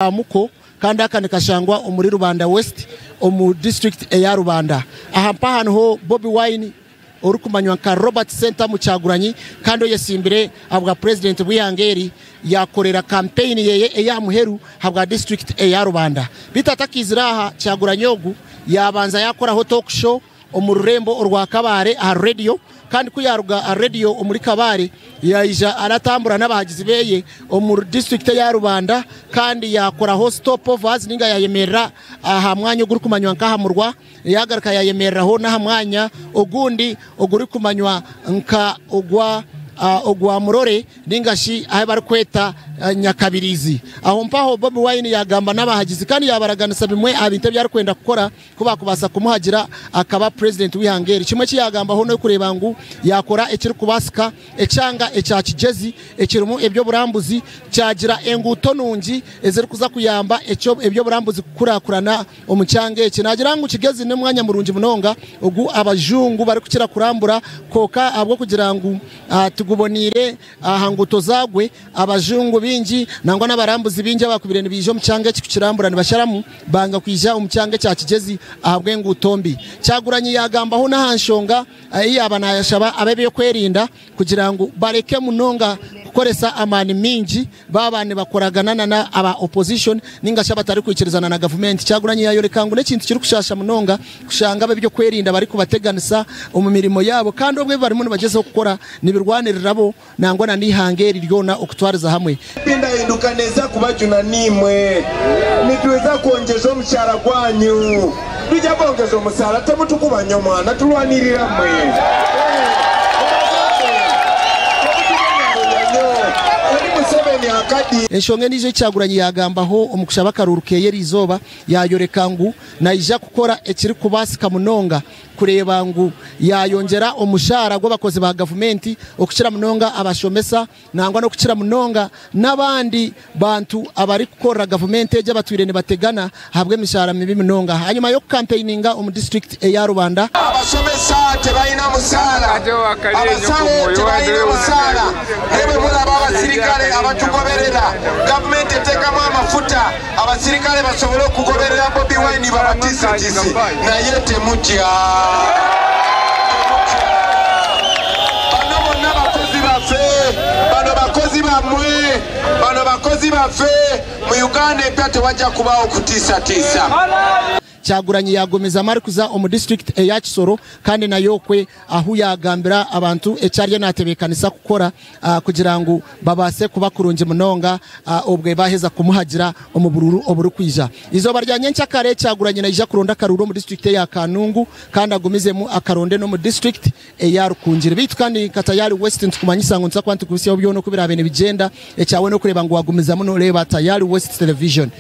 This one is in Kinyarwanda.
muko kandi akane kashangwa umuri Rubanda West omu district ya Rubanda ahampa hano ho Bobi Wine uri kumanywa ka Robert Center mu Cyaguranyi kandi yesimbire abwa president bwihangeri yakorera campaign yeye ya muheru habwa district ya Rubanda bitatakiziraha Cyaguranyogu yabanza yakora ho talk show omurembo orwa Kabare a radio kandi kuyaruga a radio omuri Kabare yaija aratambura n'abahagizi beye omuri district ya Rubanda kandi yakora ho stop overs ninga yayemerera aha mwanya uguri kumanywa nkaha murwa yagaraka yayemerera ho na mwanya ogundi oguri kumanywa nka ogwa murore ningashi ahe bari kweta Nyakabirizi aho mpaho Bobi Wine yagamba n'abahagizi kandi yabaraganisa bimwe abinte byari kwenda gukora kuba kubasa kumuhagira akaba president wihangeri kimwe cyagamba ho no kureba ngo yakora ekiri kubasika ecanga ecyakigezi ekirumu ebyo burambuzi cyagira enguto nungi ezeri kuza kuyamba ecyo ebyo burambuzi kurakurana omucyange kinagira ngo kigezi ne mwanya murungi munonga ugu abajungu bari kukira kurambura koka abwo kugira ngo tugubonire ahanguto zagwe abajungu bingi nangwa n'abarambuzi bingi abakubirene bijo mucyange kikukiramburana basharamu banga kwija umucyange cyakigezi ahabwe ngutombi Cyaguranyi yagamba ho nahanshonga iyabana yashaba abebe kwerinda kugira ngo bareke munonga gukoresa amani mingi babane bakoragana na aba opposition ningasha batari kwikirizana na government Cyaguranyi yayoreka ngo nekintu kiri kushasha munonga kushanga abebyo kwerinda bari kubateganisa mu mirimo yabo kandi obwe bari muno bagezeho gukora nibirwanirira bo nangwa na nihangeri ryona okutwariza hamwe pinda induka neza kubajuna nimwe nituweza kuongezo mshara gwanyu tujya bongezo musara temutukubanya mwana tulwanirira mwe Enshonge nije Cyaguranyi yagamba ho omukushaba karurukeye rizoba yayoreka ngo naija gukora ekiri kubasika munonga kureba ngo yayongera omushara gw'abakozi ba government okukira munonga abashomesa nangwa no kukira munonga nabandi bantu abari gukora government eje batwirene bategana habwe mishara mibi munonga hanyuma yo campaigninga omu district ya Rubanda abashomesa tebayina musara abasale tebayina musara ebe mulaba abasirikale abatugoberera government etekamo amafuta abasirikale basobole okugoberera Bobi Wine babatisitisi naye temutya bano bakozi bafe mu Uganda epate wajja kubaho kutisa Cyaguranyi yagomeza Markuza omu district ya Kisoro kandi nayokwe ahu yagambira abantu ecyarye natebekanisa gukora kugira ngo babase kuba kurunje munonga obwe baheza kumuhagira omubururu oburu kwija izoba ryanye ncyakare Cyaguranyi naija kuronda karuro mu district ya Kanungu kandi agomizemu akaronde no mu district ya Rukungire bitu kandi Katayali West ntukumanyisa ngo nsakwanti kubisiyo byo no kubira bene bigenda ecyawe no kureba ngo wagomeza muno reba Tayali West Television.